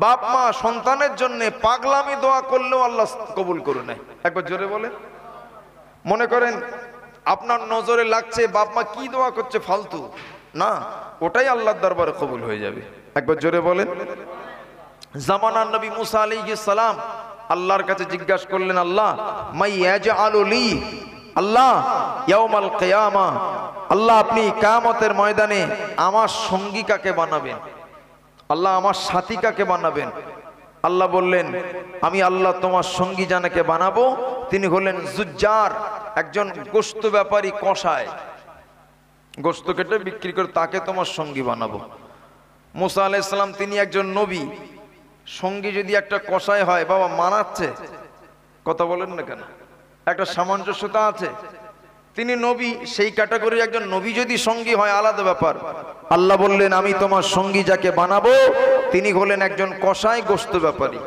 বাপ মা সন্তানের জন্য পাগলামি দোয়া করলেও আল্লাহ কবুল করে নেয়, একবার জোরে বলেন। মনে করেন আপনার নজরে লাগছে বাপ মা কি দোয়া করছে ফালতু, না, ওটাই আল্লাহর দরবারে কবুল হয়ে যাবে, একবার জোরে বলেন। জামানার নবী মুসা আলাইহিস সালাম আল্লাহর কাছে জিজ্ঞাসা করলেন, আল্লাহ মাই ইয়াজআলু লি, আল্লাহ ইয়াউমাল কিয়ামা, আল্লাহ আপনি কিয়ামতের ময়দানে আমার সঙ্গী কাকে বানাবেন, আল্লাহ আমার সাথী কাকে বানাবেন? আল্লাহ বললেন, আমি আল্লাহ তোমার সঙ্গী জানাকে বানাবো, তিনি হলেন জুজ্জার, একজন গোশত ব্যাপারী, কসাই, গোশত কেটে বিক্রি করে, তাকে তোমার সঙ্গী বানাবো। মুসা আলাইহিস সালাম তিনি একজন নবী, সঙ্গী যদি একটা কসাই হয়, বাবা মানাচ্ছে, কথা বলেন না কেন, একটা সামঞ্জস্যতা আছে। তিনি নবী, সেই ক্যাটাগরির একজন নবী যদি সঙ্গী হয় আলাদা ব্যাপার। আল্লাহ বললেন, আমি তোমার সঙ্গী যাকে বানাবো তিনি হলেন একজন কসাই, গোশত ব্যাপারী।